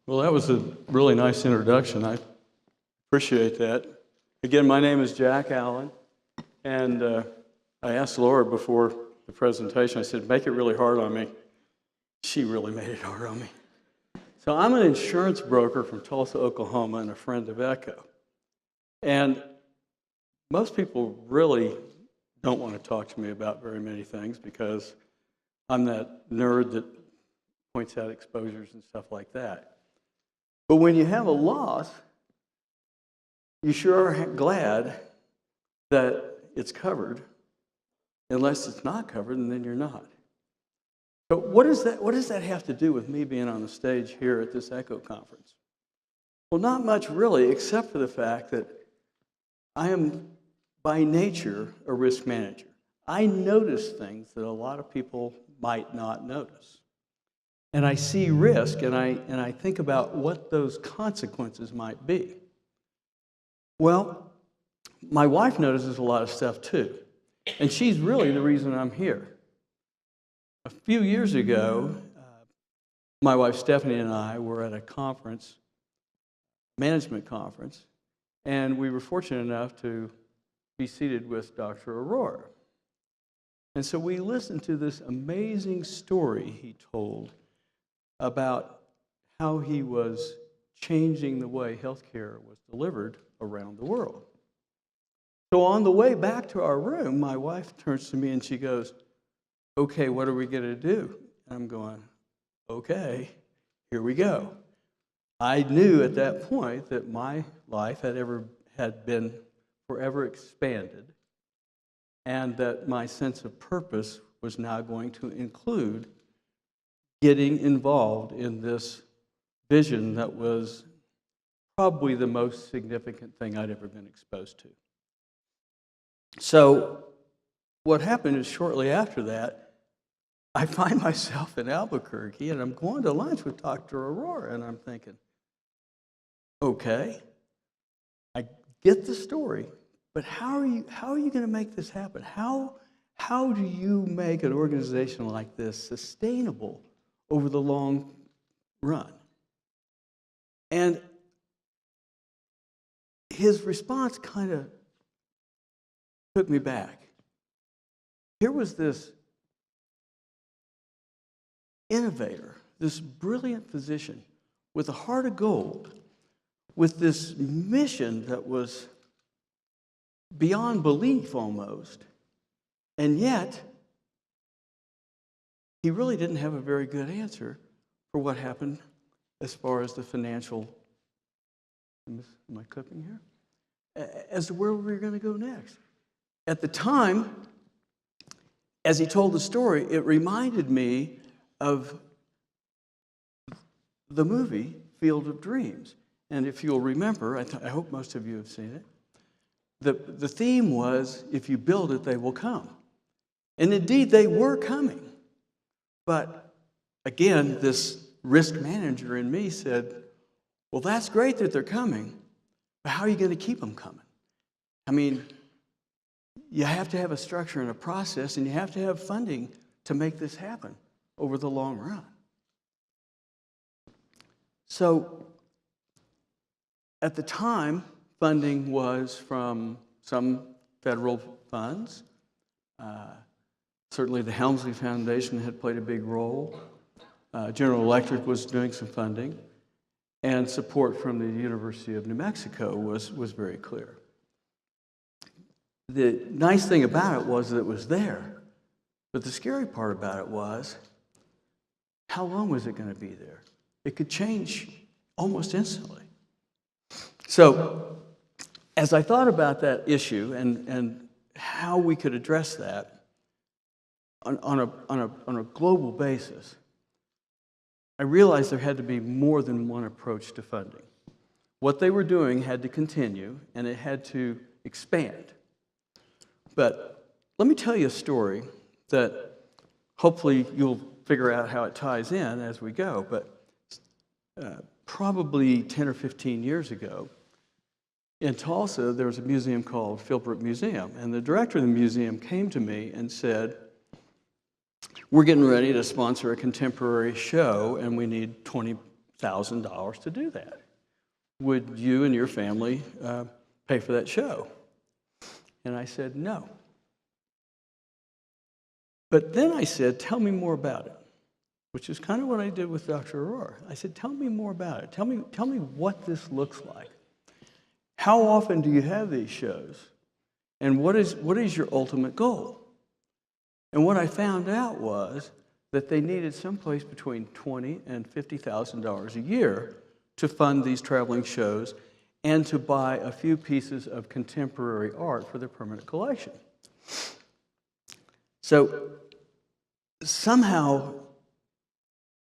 Well, that was a really nice introduction. I appreciate that. Again, my name is Jack Allen, and I asked Laura before the presentation, I said, make it really hard on me. She really made it hard on me. So I'm an insurance broker from Tulsa, Oklahoma, and a friend of Echo. And most people really don't want to talk to me about very many things because I'm that nerd that points out exposures and stuff like that. But when you have a loss, you sure are glad that it's covered. Unless it's not covered, and then you're not. So what does that have to do with me being on the stage here at this ECHO conference? Well, not much really, except for the fact that I am by nature a risk manager. I notice things that a lot of people might not notice. And I see risk, and I think about what those consequences might be. Well, my wife notices a lot of stuff too, and she's really the reason I'm here. A few years ago, my wife Stephanie and I were at a conference, management conference, and we were fortunate enough to be seated with Dr. Aurora. And so we listened to this amazing story he told about how he was changing the way healthcare was delivered around the world. So on the way back to our room, my wife turns to me and she goes, okay, what are we going to do? And I'm going, okay, here we go. I knew at that point that my life had been forever expanded, and that my sense of purpose was now going to include getting involved in this vision that was probably the most significant thing I'd ever been exposed to. So what happened is shortly after that, I find myself in Albuquerque, and I'm going to lunch with Dr. Aurora, and I'm thinking, okay, I get the story, but how are you going to make this happen? How do you make an organization like this sustainable over the long run? And his response kind of took me back. Here was this innovator, this brilliant physician with a heart of gold, with this mission that was beyond belief almost, and yet he really didn't have a very good answer for what happened as far as the financial, am I clipping here? As to where we were going to go next. At the time, as he told the story, it reminded me of the movie Field of Dreams. And if you'll remember, I hope most of you have seen it, the theme was, if you build it, they will come. And indeed, they were coming. But again, this risk manager in me said, well, that's great that they're coming, but how are you going to keep them coming? I mean, you have to have a structure and a process, and you have to have funding to make this happen over the long run. So at the time, funding was from some federal funds. Certainly the Helmsley Foundation had played a big role. General Electric was doing some funding. And support from the University of New Mexico was very clear. The nice thing about it was that it was there. But the scary part about it was, how long was it going to be there? It could change almost instantly. So, as I thought about that issue and how we could address that on a global basis, I realized there had to be more than one approach to funding. What they were doing had to continue, and it had to expand. But let me tell you a story that hopefully you'll figure out how it ties in as we go. But probably 10 or 15 years ago, in Tulsa, there was a museum called Philbrook Museum, and the director of the museum came to me and said, we're getting ready to sponsor a contemporary show, and we need $20 $100,000 to do that. Would you and your family pay for that show? And I said, no. But then I said, tell me more about it, which is kind of what I did with Dr. Aurora. I said, tell me more about it. Tell me what this looks like. How often do you have these shows? And what is your ultimate goal? And what I found out was that they needed someplace between $20,000 and $50,000 a year to fund these traveling shows and to buy a few pieces of contemporary art for their permanent collection. So somehow,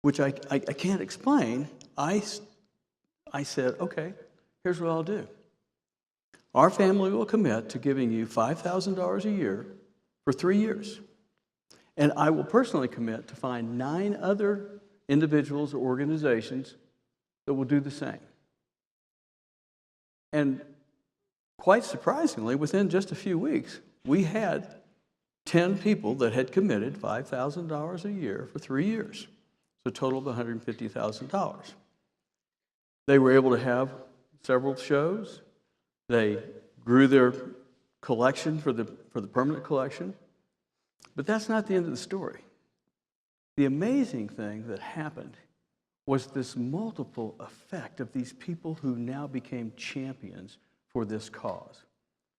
which I can't explain, I said, okay, here's what I'll do. Our family will commit to giving you $5,000 a year for 3 years. And I will personally commit to find 9 other individuals or organizations that will do the same. And quite surprisingly, within just a few weeks, we had 10 people that had committed $5,000 a year for 3 years. So a total of $150,000. They were able to have several shows. They grew their collection for the permanent collection. But that's not the end of the story. The amazing thing that happened was this multiple effect of these people who now became champions for this cause.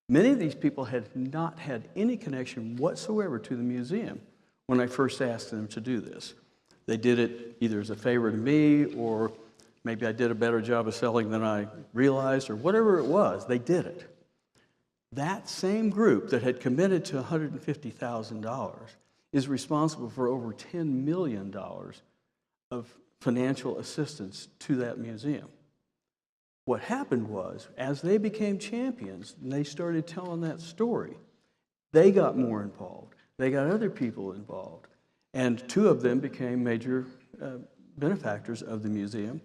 Many of these people had not had any connection whatsoever to the museum when I first asked them to do this. They did it either as a favor to me, or maybe I did a better job of selling than I realized, or whatever it was, they did it. That same group that had committed to $150,000 is responsible for over $10 million of financial assistance to that museum. What happened was, as they became champions and they started telling that story, they got more involved. They got other people involved. And 2 of them became major benefactors of the museum.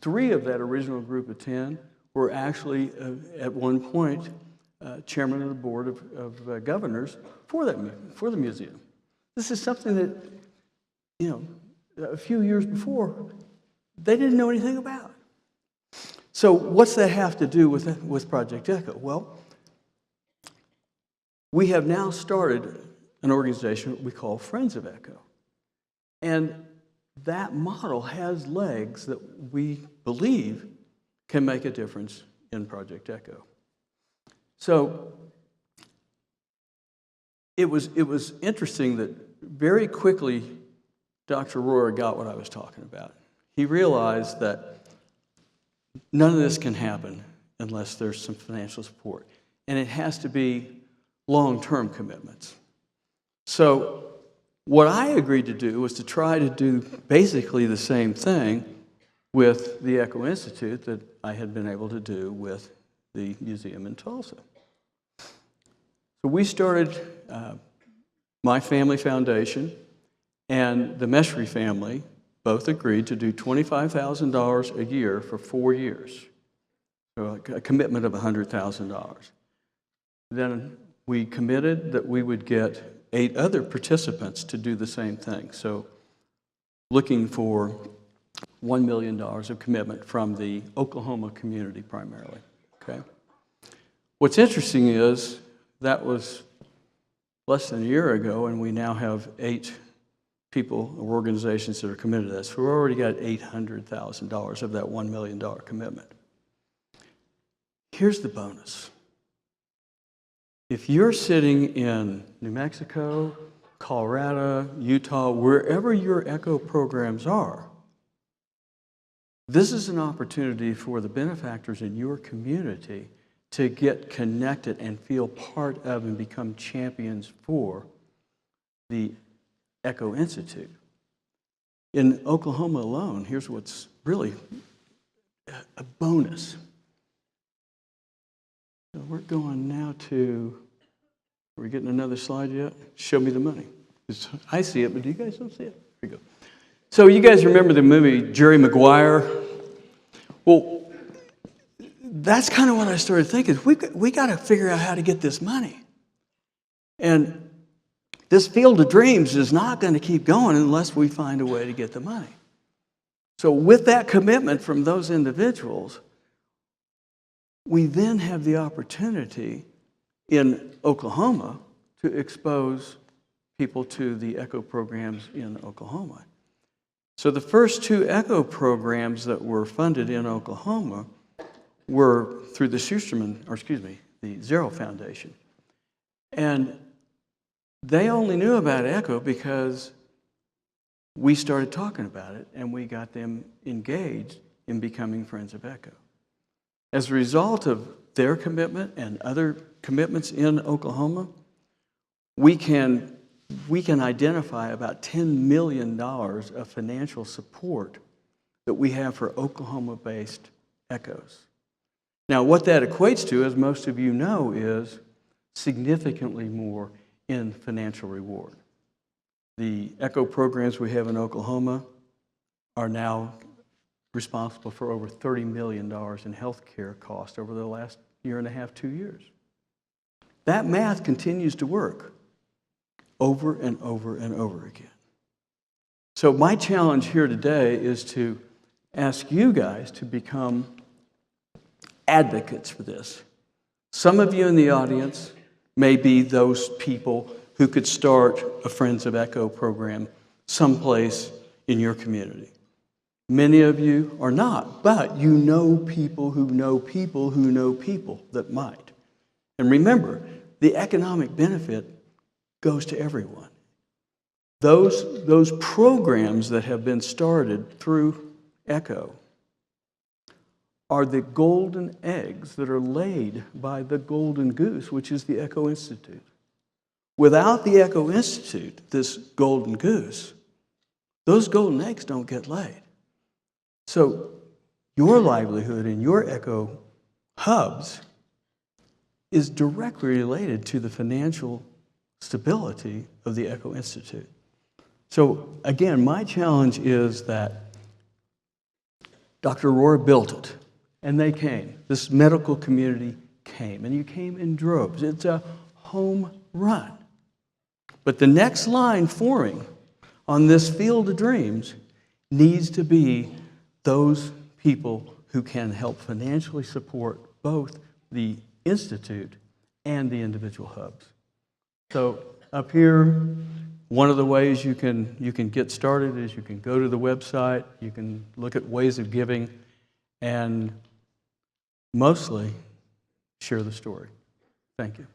3 of that original group of 10 were actually, at one point, chairman of the board of governors for the museum. This is something that, a few years before, they didn't know anything about. So what's that have to do with Project ECHO? Well, we have now started an organization we call Friends of ECHO. And that model has legs that we believe can make a difference in Project ECHO. So it was interesting that very quickly Dr. Rohrer got what I was talking about. He realized that none of this can happen unless there's some financial support. And it has to be long-term commitments. So what I agreed to do was to try to do basically the same thing with the ECHO Institute that I had been able to do with the museum in Tulsa. So we started my family foundation, and the Meshry family both agreed to do $25,000 a year for 4 years, so a commitment of $100,000. Then we committed that we would get 8 other participants to do the same thing, so looking for $1 million of commitment from the Oklahoma community primarily. Okay. What's interesting is that was less than a year ago, and we now have 8 people or organizations that are committed to this. So we've already got $800,000 of that $1 million commitment. Here's the bonus. If you're sitting in New Mexico, Colorado, Utah, wherever your ECHO programs are, this is an opportunity for the benefactors in your community to get connected and feel part of and become champions for the ECHO Institute. In Oklahoma alone, here's what's really a bonus. So we're going now to, are we getting another slide yet? Show me the money. I see it, but you guys don't see it. Here we go. So you guys remember the movie Jerry Maguire? Well, that's kind of what I started thinking. We got to figure out how to get this money. And this field of dreams is not going to keep going unless we find a way to get the money. So with that commitment from those individuals, we then have the opportunity in Oklahoma to expose people to the ECHO programs in Oklahoma. So the first 2 ECHO programs that were funded in Oklahoma were through the the Zero Foundation. And they only knew about ECHO because we started talking about it and we got them engaged in becoming Friends of ECHO. As a result of their commitment and other commitments in Oklahoma, we can identify about $10 million of financial support that we have for Oklahoma-based ECHOs. Now, what that equates to, as most of you know, is significantly more in financial reward. The ECHO programs we have in Oklahoma are now responsible for over $30 million in health care costs over the last year and a half, 2 years. That math continues to work over and over and over again. So my challenge here today is to ask you guys to become advocates for this. Some of you in the audience may be those people who could start a Friends of ECHO program someplace in your community. Many of you are not, but you know people who know people who know people that might. And remember, the economic benefit goes to everyone. Those programs that have been started through ECHO are the golden eggs that are laid by the golden goose, which is the ECHO Institute. Without the ECHO Institute, this golden goose, those golden eggs don't get laid. So your livelihood in your ECHO hubs is directly related to the financial stability of the ECHO Institute. So again, my challenge is that Dr. Aurora built it, and they came. This medical community came, and you came in droves. It's a home run. But the next line forming on this field of dreams needs to be those people who can help financially support both the Institute and the individual hubs. So up here, one of the ways you can get started is you can go to the website, you can look at ways of giving, and mostly share the story. Thank you.